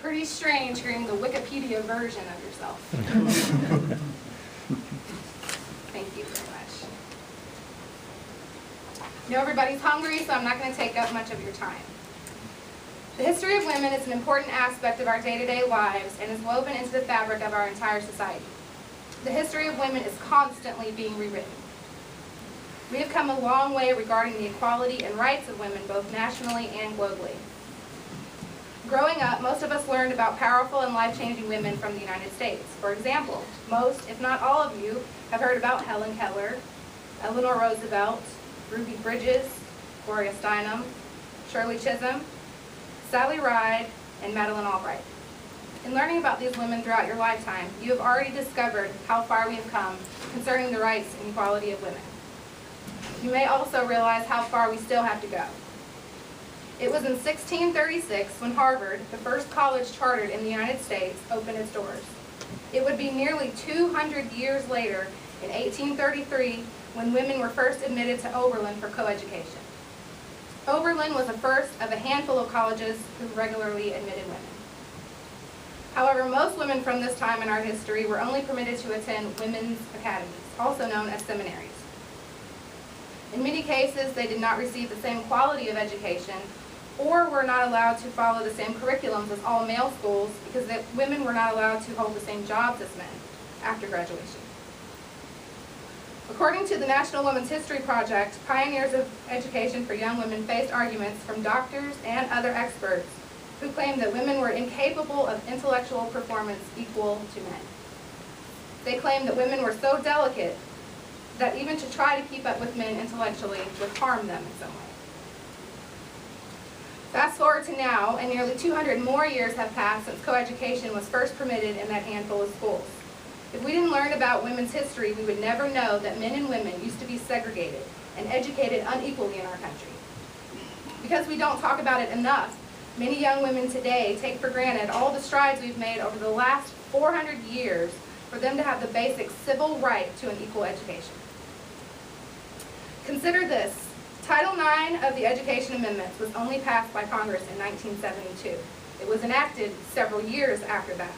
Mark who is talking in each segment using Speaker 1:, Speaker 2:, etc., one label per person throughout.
Speaker 1: pretty strange hearing the Wikipedia version of yourself. Thank you very much. I know everybody's hungry, so I'm not going to take up much of your time. The history of women is an important aspect of our day-to-day lives and is woven into the fabric of our entire society. The history of women is constantly being rewritten. We have come a long way regarding the equality and rights of women both nationally and globally. Growing up, most of us learned about powerful and life-changing women from the United States. For example, most, if not all of you, have heard about Helen Keller, Eleanor Roosevelt, Ruby Bridges, Gloria Steinem, Shirley Chisholm, Sally Ride, and Madeleine Albright. In learning about these women throughout your lifetime, you have already discovered how far we have come concerning the rights and equality of women. You may also realize how far we still have to go. It was in 1636 when Harvard, the first college chartered in the United States, opened its doors. It would be nearly 200 years later, in 1833, when women were first admitted to Oberlin for coeducation. Oberlin was the first of a handful of colleges who regularly admitted women. However, most women from this time in our history were only permitted to attend women's academies, also known as seminaries. In many cases, they did not receive the same quality of education or were not allowed to follow the same curriculums as all male schools because women were not allowed to hold the same jobs as men after graduation. According to the National Women's History Project, pioneers of education for young women faced arguments from doctors and other experts who claimed that women were incapable of intellectual performance equal to men. They claimed that women were so delicate that even to try to keep up with men intellectually would harm them in some way. Fast forward to now, and nearly 200 more years have passed since coeducation was first permitted in that handful of schools. If we didn't learn about women's history, we would never know that men and women used to be segregated and educated unequally in our country. Because we don't talk about it enough, many young women today take for granted all the strides we've made over the last 400 years for them to have the basic civil right to an equal education. Consider this. Title IX of the Education Amendments was only passed by Congress in 1972. It was enacted several years after that.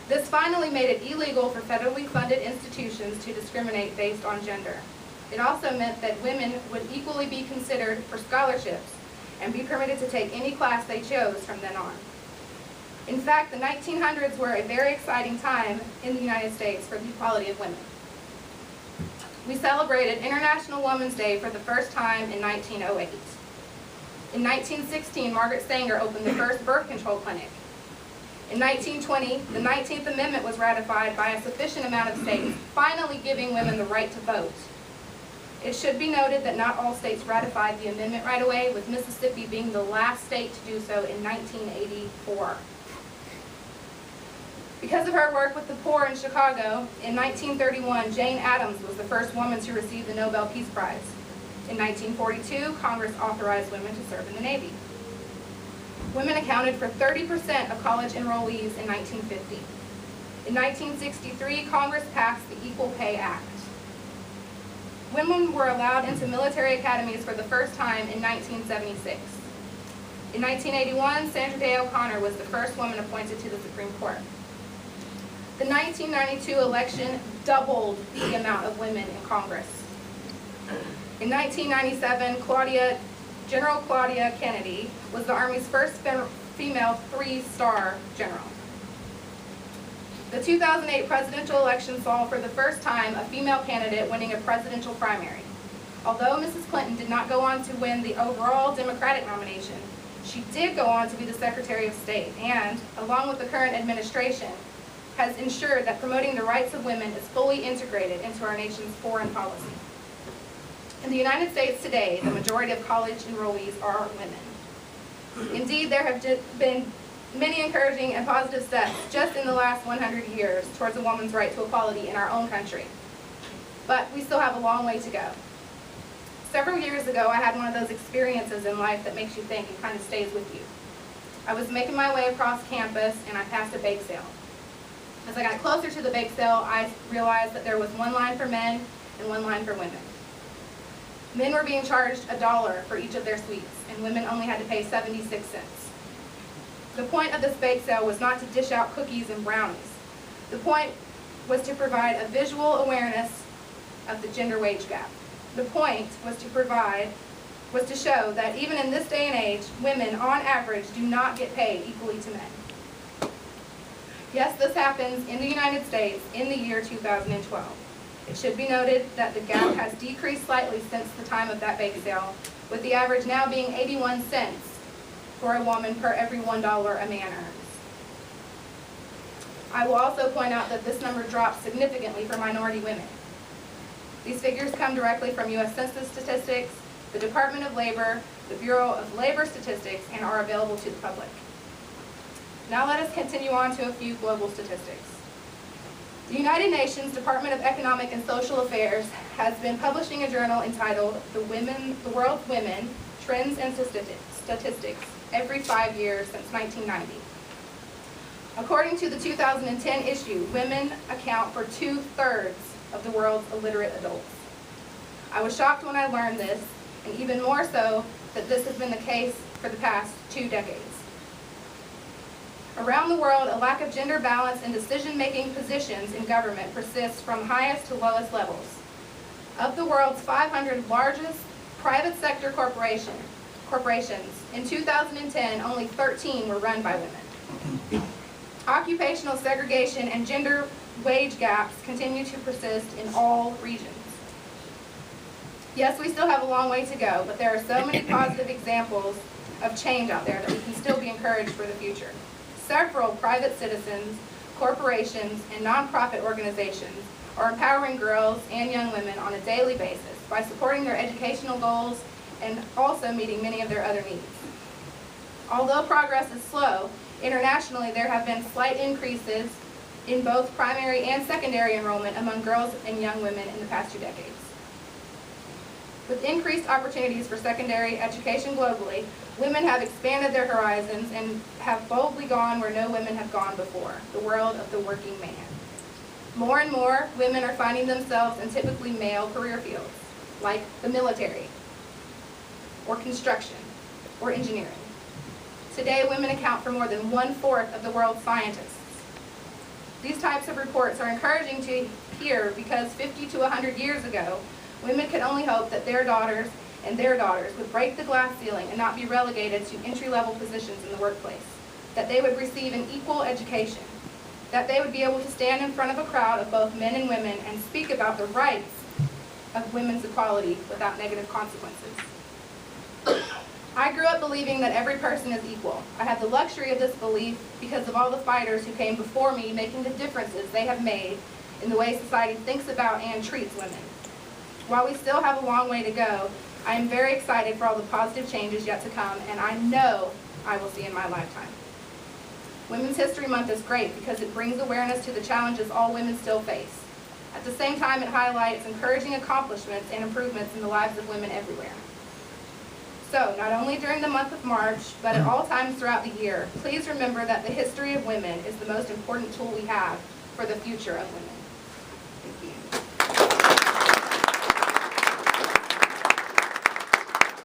Speaker 1: This finally made it illegal for federally funded institutions to discriminate based on gender. It also meant that women would equally be considered for scholarships and be permitted to take any class they chose from then on. In fact, the 1900s were a very exciting time in the United States for the equality of women. We celebrated International Women's Day for the first time in 1908. In 1916, Margaret Sanger opened the first birth control clinic. In 1920, the 19th Amendment was ratified by a sufficient amount of states, finally giving women the right to vote. It should be noted that not all states ratified the amendment right away, with Mississippi being the last state to do so in 1984. Because of her work with the poor in Chicago, in 1931, Jane Addams was the first woman to receive the Nobel Peace Prize. In 1942, Congress authorized women to serve in the Navy. Women accounted for 30% of college enrollees in 1950. In 1963, Congress passed the Equal Pay Act. Women were allowed into military academies for the first time in 1976. In 1981, Sandra Day O'Connor was the first woman appointed to the Supreme Court. The 1992 election doubled the amount of women in Congress. In 1997, General Claudia Kennedy was the Army's first female three-star general. The 2008 presidential election saw for the first time a female candidate winning a presidential primary. Although Mrs. Clinton did not go on to win the overall Democratic nomination, she did go on to be the Secretary of State and, along with the current administration, has ensured that promoting the rights of women is fully integrated into our nation's foreign policy. In the United States today, the majority of college enrollees are women. Indeed, there have been many encouraging and positive steps just in the last 100 years towards a woman's right to equality in our own country. But we still have a long way to go. Several years ago, I had one of those experiences in life that makes you think and kind of stays with you. I was making my way across campus and I passed a bake sale. As I got closer to the bake sale, I realized that there was one line for men and one line for women. Men were being charged $1 for each of their sweets, and women only had to pay 76 cents. The point of this bake sale was not to dish out cookies and brownies. The point was to provide a visual awareness of the gender wage gap. The point was to show that even in this day and age, women on average do not get paid equally to men. Yes, this happens in the United States in the year 2012. It should be noted that the gap has decreased slightly since the time of that bake sale, with the average now being 81 cents for a woman per every $1 a man earns. I will also point out that this number drops significantly for minority women. These figures come directly from U.S. Census statistics, the Department of Labor, the Bureau of Labor Statistics, and are available to the public. Now let us continue on to a few global statistics. The United Nations Department of Economic and Social Affairs has been publishing a journal entitled The World's Women, Trends and Statistics every 5 years since 1990. According to the 2010 issue, women account for 2/3 of the world's illiterate adults. I was shocked when I learned this, and even more so that this has been the case for the past 2 decades. Around the world, a lack of gender balance in decision-making positions in government persists from highest to lowest levels. Of the world's 500 largest private sector corporations, in 2010, only 13 were run by women. Occupational segregation and gender wage gaps continue to persist in all regions. Yes, we still have a long way to go, but there are so many positive examples of change out there that we can still be encouraged for the future. Several private citizens, corporations, and nonprofit organizations are empowering girls and young women on a daily basis by supporting their educational goals and also meeting many of their other needs. Although progress is slow, internationally there have been slight increases in both primary and secondary enrollment among girls and young women in the past 2 decades. With increased opportunities for secondary education globally, women have expanded their horizons and have boldly gone where no women have gone before, the world of the working man. More and more, women are finding themselves in typically male career fields, like the military, or construction, or engineering. Today, women account for more than 1/4 of the world's scientists. These types of reports are encouraging to hear because 50 to 100 years ago, women could only hope that their daughters would break the glass ceiling and not be relegated to entry-level positions in the workplace, that they would receive an equal education, that they would be able to stand in front of a crowd of both men and women and speak about the rights of women's equality without negative consequences. I grew up believing that every person is equal. I have the luxury of this belief because of all the fighters who came before me making the differences they have made in the way society thinks about and treats women. While we still have a long way to go, I am very excited for all the positive changes yet to come, and I know I will see in my lifetime. Women's History Month is great because it brings awareness to the challenges all women still face. At the same time, it highlights encouraging accomplishments and improvements in the lives of women everywhere. So, not only during the month of March, but at all times throughout the year, please remember that the history of women is the most important tool we have for the future of women. Thank you.